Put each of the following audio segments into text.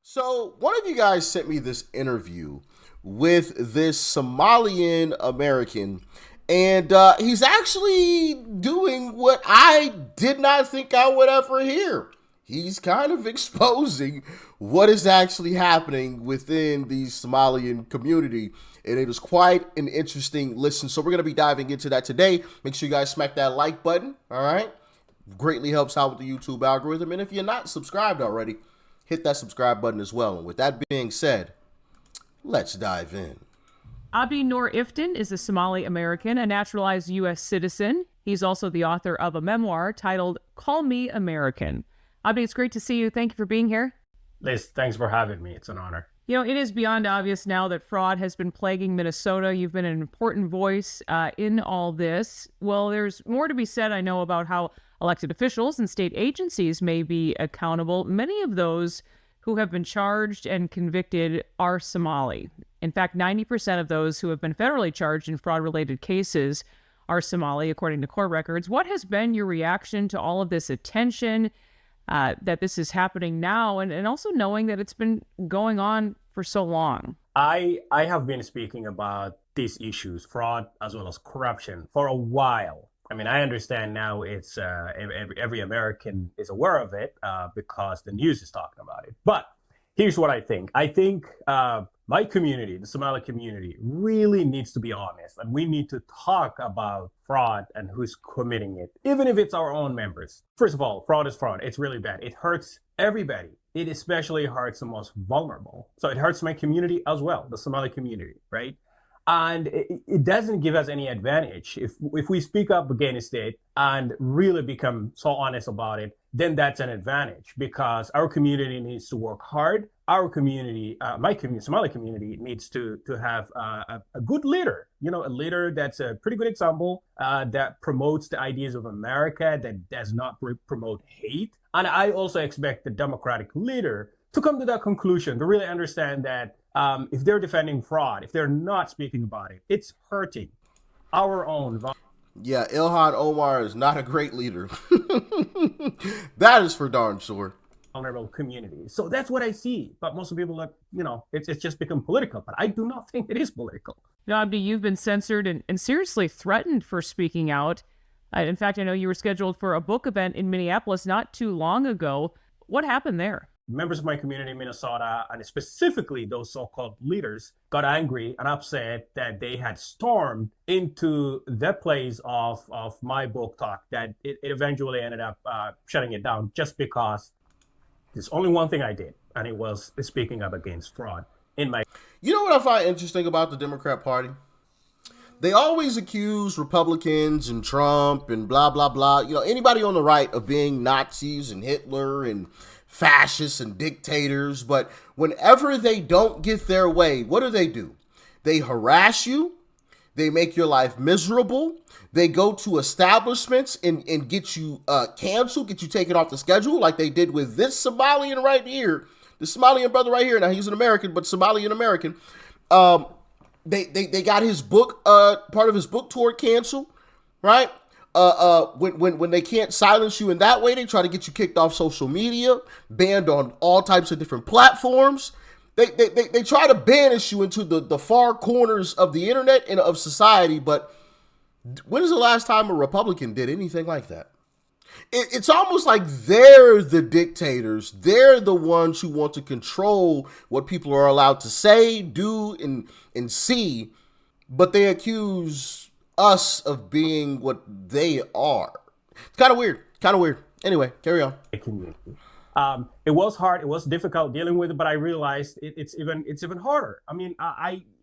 So, one of you guys sent me this interview with this Somalian American, and he's actually doing what I did not think I would ever hear. He's kind of exposing what is actually happening within the Somalian community, and it is quite an interesting listen. So, we're going to be diving into that today. Make sure you guys smack that like button, all right? Greatly helps out with the YouTube algorithm. And if you're not subscribed already, hit that subscribe button as well. And with that being said, let's dive in. Abdi Noor Iftin is a Somali American, a naturalized U.S. citizen. He's also the author of a memoir titled Call Me American. Abdi, it's great to see you. Thank you for being here. Liz, thanks for having me. It's an honor. You know, it is beyond obvious now that fraud has been plaguing Minnesota. You've been an important voice in all this. Well, there's more to be said, I know, about how elected officials and state agencies may be accountable. Many of those who have been charged and convicted are Somali. In fact, 90% of those who have been federally charged in fraud-related cases are Somali, according to court records. What has been your reaction to all of this attention, that this is happening now, and also knowing that it's been going on for so long? I have been speaking about these issues, fraud as well as corruption, for a while. I mean, I understand now it's every American is aware of it because the news is talking about it. But here's what I think. I think my community, the Somali community, really needs to be honest. And we need to talk about fraud and who's committing it, even if it's our own members. First of all, fraud is fraud. It's really bad. It hurts everybody. It especially hurts the most vulnerable. So it hurts my community as well, the Somali community, right? And it doesn't give us any advantage. If we speak up against it and really become so honest about it, then that's an advantage because our community needs to work hard. Our community, my community, Somali community, needs to have a good leader. You know, a leader that's a pretty good example that promotes the ideas of America, that does not promote hate. And I also expect the Democratic leader to come to that conclusion, to really understand that if they're defending fraud, if they're not speaking about it, it's hurting our own. Yeah, Ilhan Omar is not a great leader. That is for darn sure. Vulnerable communities. So that's what I see. But most of people are, it's just become political. But I do not think it is political. Now, Abdi, you've been censored and seriously threatened for speaking out. In fact, I know you were scheduled for a book event in Minneapolis not too long ago. What happened there? Members of my community in Minnesota, and specifically those so-called leaders, got angry and upset that they had stormed into the place of my book talk, that it eventually ended up shutting it down just because there's only one thing I did, and it was speaking up against fraud in my... You know what I find interesting about the Democrat Party? They always accuse Republicans and Trump and blah, blah, blah. You know, anybody on the right of being Nazis and Hitler and fascists and dictators, but whenever they don't get their way, what do? They harass you, they make your life miserable, they go to establishments and get you canceled, get you taken off the schedule, like they did with this Somalian right here, the Somalian brother right here. Now he's an American, but Somalian American. They got his book, part of his book tour canceled, right? When they can't silence you in that way, they try to get you kicked off social media, banned on all types of different platforms. They try to banish you into the far corners of the internet and of society. But when is the last time a Republican did anything like that? It's almost like they're the dictators. They're the ones who want to control what people are allowed to say, do, and see. But they accuse us of being what they are. It's kind of weird. Anyway, carry on. It was hard. It was difficult dealing with it, but I realized it's even harder. I mean,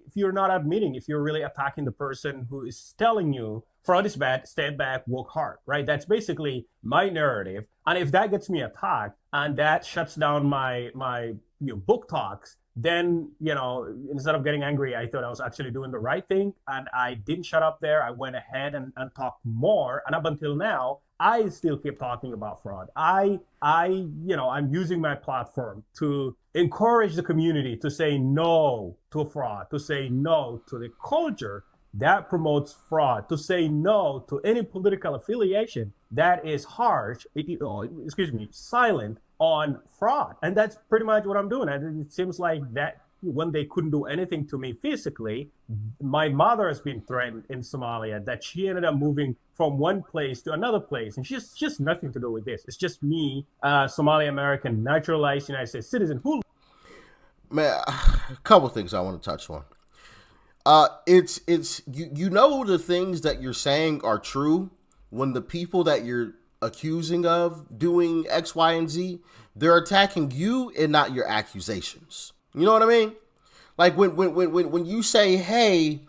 if you're not admitting, if you're really attacking the person who is telling you fraud is bad, stand back, work hard, right? That's basically my narrative. And if that gets me attacked and that shuts down my book talks, then, instead of getting angry, I thought I was actually doing the right thing. And I didn't shut up there. I went ahead and talked more. And up until now, I still keep talking about fraud. I'm using my platform to encourage the community to say no to fraud, to say no to the culture that promotes fraud, to say no to any political affiliation that is harsh, silent on fraud. And that's pretty much what I'm doing. And it seems like that when they couldn't do anything to me physically, my mother has been threatened in Somalia, that she ended up moving from one place to another place. And she's just nothing to do with this. It's just me, Somali American, naturalized United States citizen who. Man, a couple things I want to touch on. It's you know the things that you're saying are true when the people that you're accusing of doing X, Y, and Z, they're attacking you and not your accusations. You know what I mean? Like when you say, hey,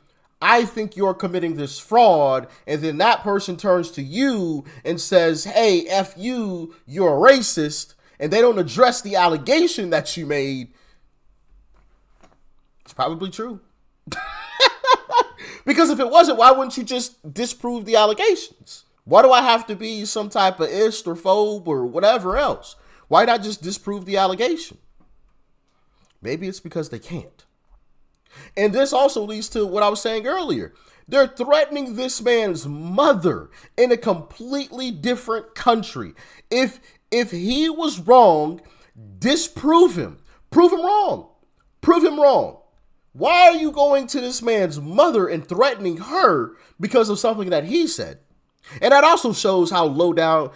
I think you're committing this fraud, and then that person turns to you and says, hey, F you, you're a racist, and they don't address the allegation that you made, it's probably true. Because if it wasn't, why wouldn't you just disprove the allegations? Why do I have to be some type of ist or phobe or whatever else? Why not just disprove the allegation? Maybe it's because they can't. And this also leads to what I was saying earlier. They're threatening this man's mother in a completely different country. If he was wrong, disprove him. Prove him wrong. Prove him wrong. Why are you going to this man's mother and threatening her because of something that he said? And that also shows how low down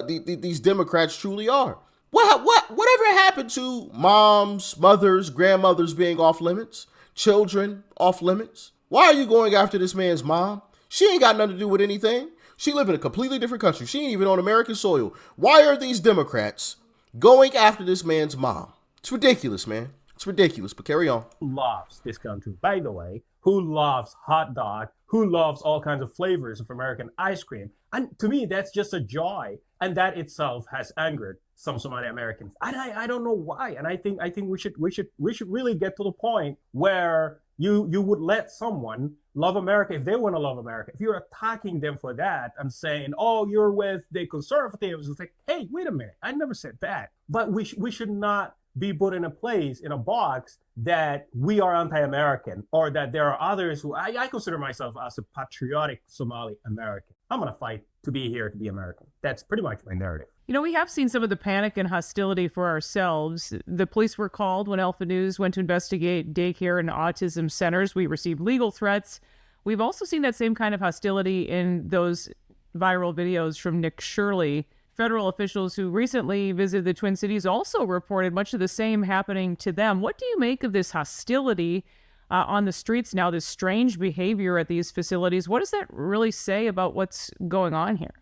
these Democrats truly are. Whatever happened to moms, mothers, grandmothers being off limits, children off limits? Why are you going after this man's mom? She ain't got nothing to do with anything. She live in a completely different country. She ain't even on American soil. Why are these Democrats going after this man's mom? It's ridiculous, man. It's ridiculous, but carry on. Loves this country, by the way, who loves hot dog, who loves all kinds of flavors of American ice cream. And to me, that's just a joy. And that itself has angered some Somali Americans. And I don't know why. And I think we should really get to the point where you would let someone love America if they want to love America. If you're attacking them for that and saying, oh, you're with the conservatives, it's like, hey, wait a minute. I never said that. But we should not be put in a place, in a box, that we are anti-American, or that there are others who I consider myself as a patriotic Somali American. I'm going to fight to be here, to be American. That's pretty much my narrative. You know, we have seen some of the panic and hostility for ourselves. The police were called when Alpha News went to investigate daycare and autism centers. We received legal threats. We've also seen that same kind of hostility in those viral videos from Nick Shirley. Federal officials who recently visited the Twin Cities also reported much of the same happening to them. What do you make of this hostility on the streets now, this strange behavior at these facilities? What does that really say about what's going on here?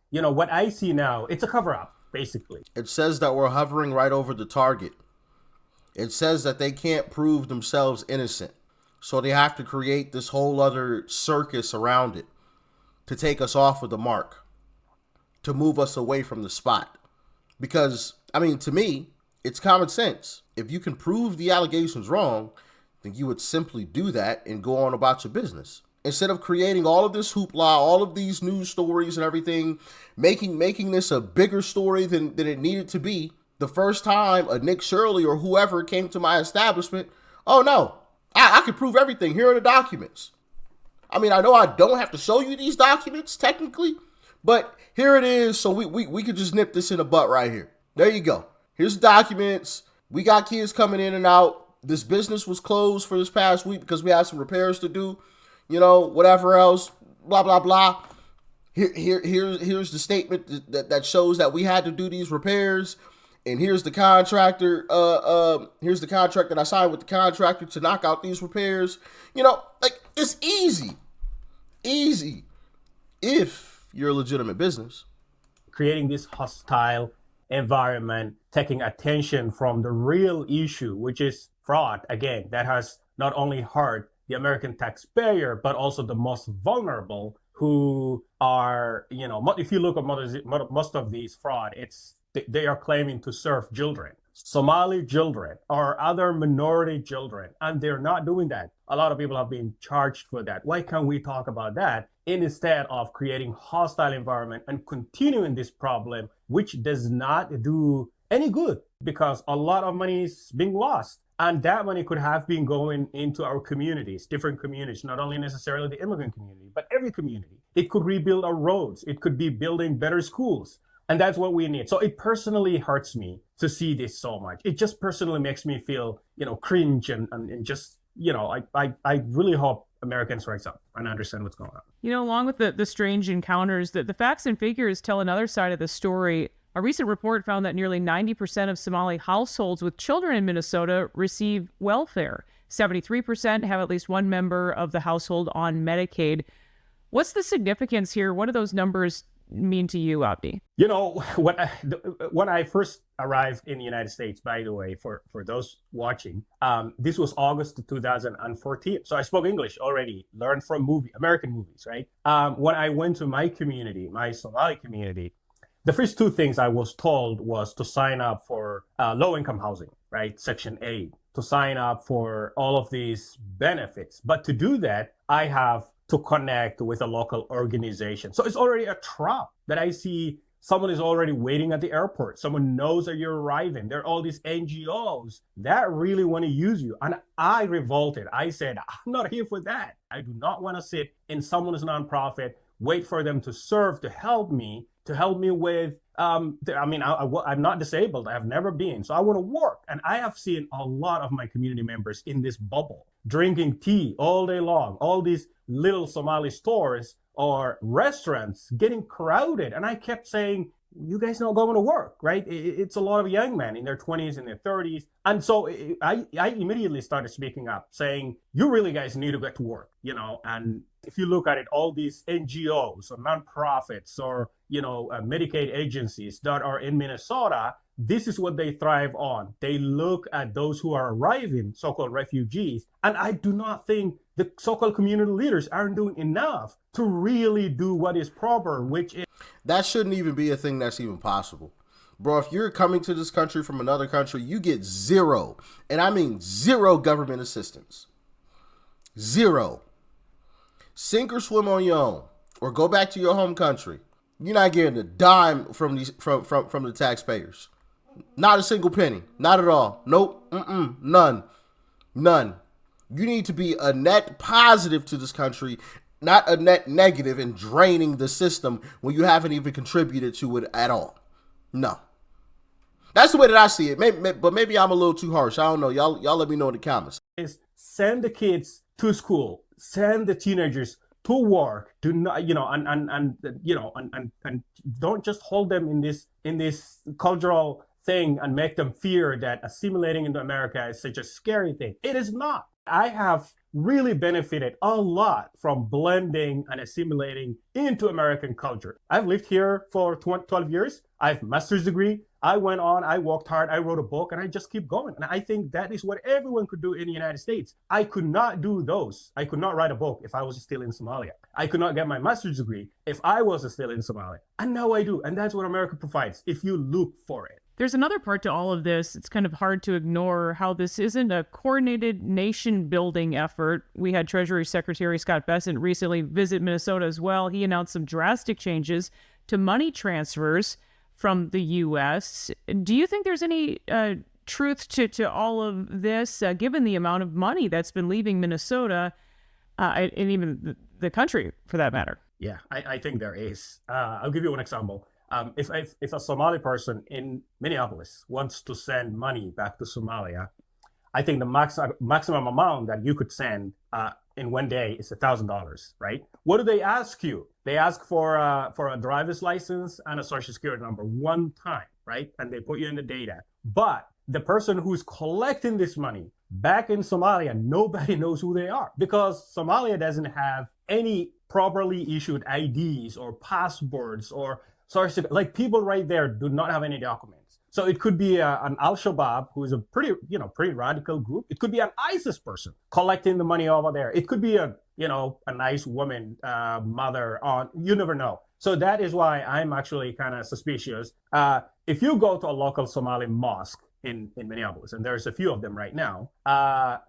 You know, what I see now, it's a cover-up, basically. It says that we're hovering right over the target. It says that they can't prove themselves innocent, so they have to create this whole other circus around it to take us off of the mark, to move us away from the spot. Because, I mean, to me, it's common sense. If you can prove the allegations wrong, then you would simply do that and go on about your business. Instead of creating all of this hoopla, all of these news stories and everything, making this a bigger story than it needed to be. The first time a Nick Shirley or whoever came to my establishment, oh no, I can prove everything. Here are the documents. I mean, I know I don't have to show you these documents technically, but here it is, so we could just nip this in the butt right here. There you go. Here's the documents. We got kids coming in and out. This business was closed for this past week because we had some repairs to do. You know, whatever else, blah, blah, blah. Here's the statement that shows that we had to do these repairs. And here's the contractor. Here's the contract that I signed with the contractor to knock out these repairs. You know, like, it's easy. Easy. If you're a legitimate business. Creating this hostile environment, taking attention from the real issue, which is fraud. Again, that has not only hurt the American taxpayer, but also the most vulnerable, who are, you know, if you look at most of these fraud, they are claiming to serve children, Somali children or other minority children, and they're not doing that. A lot of people have been charged for that. Why can't we talk about that instead of creating hostile environment and continuing this problem, which does not do any good, because a lot of money is being lost. And that money could have been going into our communities, different communities, not only necessarily the immigrant community, but every community. It could rebuild our roads. It could be building better schools. And that's what we need. So it personally hurts me to see this so much. It just personally makes me feel, cringe and just, I really hope Americans rise up and understand what's going on. Along with the strange encounters, the facts and figures tell another side of the story. A recent report found that nearly 90% of Somali households with children in Minnesota receive welfare. 73% have at least one member of the household on Medicaid. What's the significance here? What do those numbers mean to you, Abdi? When I first arrived in the United States, by the way, for those watching, this was August 2014. So I spoke English already, learned from American movies, right? When I went to my community, my Somali community, the first two things I was told was to sign up for low-income housing, right? Section 8, to sign up for all of these benefits. But to do that, I have to connect with a local organization. So it's already a trap that I see. Someone is already waiting at the airport. Someone knows that you're arriving. There are all these NGOs that really want to use you. And I revolted. I said, I'm not here for that. I do not want to sit in someone's nonprofit, wait for them to serve, to help me with, I'm not disabled. I have never been. So I want to work. And I have seen a lot of my community members in this bubble, drinking tea all day long, all these little Somali stores or restaurants getting crowded. And I kept saying, you guys not going to work, right? It's a lot of young men in their 20s and their 30s. And so I immediately started speaking up, saying, you really guys need to get to work, and if you look at it, all these NGOs or nonprofits or, Medicaid agencies that are in Minnesota, this is what they thrive on. They look at those who are arriving, so-called refugees. And I do not think the so-called community leaders aren't doing enough to really do what is proper, which is... That shouldn't even be a thing that's even possible. Bro, if you're coming to this country from another country, you get zero, and I mean zero government assistance. Zero. Sink or swim on your own, or go back to your home country. You're not getting a dime from the taxpayers. Not a single penny. Not at all. Nope. None. You need to be a net positive to this country, not a net negative and draining the system when you haven't even contributed to it at all. No. That's the way that I see it. But maybe I'm a little too harsh. I don't know. Y'all let me know in the comments. Is send the kids to school. Send the teenagers to work. Do not, and don't just hold them in this cultural thing and make them fear that assimilating into America is such a scary thing. It is not. I have really benefited a lot from blending and assimilating into American culture. I've lived here for 12 years. I have a master's degree. I went on, I worked hard, I wrote a book, and I just keep going. And I think that is what everyone could do in the United States. I could not do those. I could not write a book if I was still in Somalia. I could not get my master's degree if I was still in Somalia. And now I do. And that's what America provides if you look for it. There's another part to all of this. It's kind of hard to ignore how this isn't a coordinated nation-building effort. We had Treasury Secretary Scott Bessent recently visit Minnesota as well. He announced some drastic changes to money transfers from the U.S. Do you think there's any truth to all of this, given the amount of money that's been leaving Minnesota and even the country, for that matter? Yeah, I think there is. I'll give you an example. If a Somali person in Minneapolis wants to send money back to Somalia, I think the maximum amount that you could send in one day is $1,000, right? What do they ask you? They ask for a driver's license and a social security number one time, right? And they put you in the data. But the person who's collecting this money back in Somalia, nobody knows who they are because Somalia doesn't have any properly issued IDs or passports or social, like people right there do not have any documents. So it could be an Al-Shabaab, who is a pretty radical group. It could be an ISIS person collecting the money over there. It could be a nice woman, mother, aunt. You never know. So that is why I'm actually kind of suspicious. If you go to a local Somali mosque in Minneapolis, and there's a few of them right now, a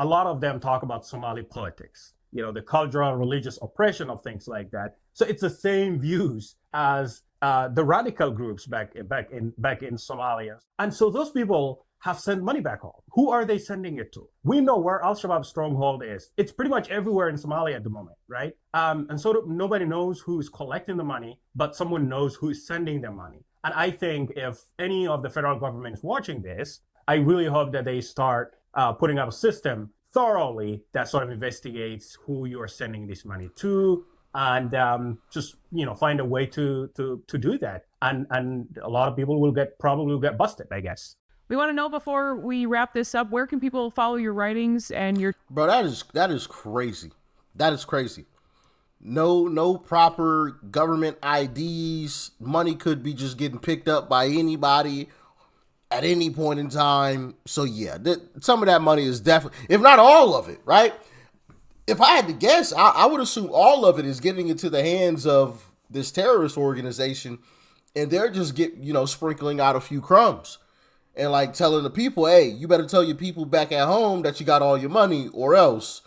lot of them talk about Somali politics, the cultural, religious oppression of things like that. So it's the same views as the radical groups back in Somalia. And so those people have sent money back home. Who are they sending it to? We know where Al-Shabaab's stronghold is. It's pretty much everywhere in Somalia at the moment, right? And so nobody knows who's collecting the money, but someone knows who's sending the money. And I think if any of the federal government is watching this, I really hope that they start putting up a system thoroughly that sort of investigates who you're sending this money to, and just find a way to do that. And a lot of people probably will get busted, I guess. We want to know, before we wrap this up, where can people follow your writings and your... Bro, that is crazy. That is crazy. No proper government IDs. Money could be just getting picked up by anybody at any point in time. So yeah, some of that money is definitely, if not all of it, right? If I had to guess, I would assume all of it is getting into the hands of this terrorist organization, and they're just sprinkling out a few crumbs and like telling the people, hey, you better tell your people back at home that you got all your money, or else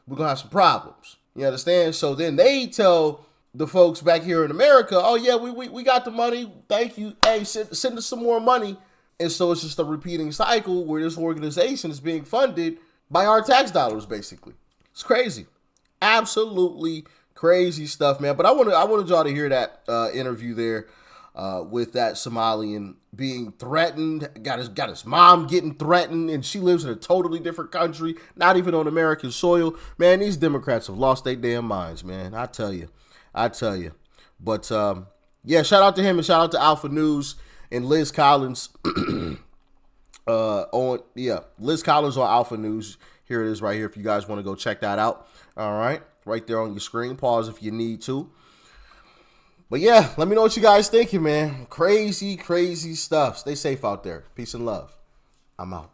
we're gonna have some problems. You understand? So then they tell the folks back here in America, oh yeah, we got the money, thank you, hey, send us some more money. And so it's just a repeating cycle where this organization is being funded by our tax dollars, basically. It's crazy. Absolutely crazy stuff, man. But I wanted y'all to hear that interview there with that Somalian being threatened, got his mom getting threatened, and she lives in a totally different country, not even on American soil. Man, these Democrats have lost their damn minds, man. I tell you. But yeah, shout out to him and shout out to Alpha News and Liz Collins Liz Collins on Alpha News. Here it is right here if you guys want to go check that out. All right, right there on your screen. Pause if you need to. But yeah, let me know what you guys thinking, man. Crazy stuff. Stay safe out there. Peace and love. I'm out.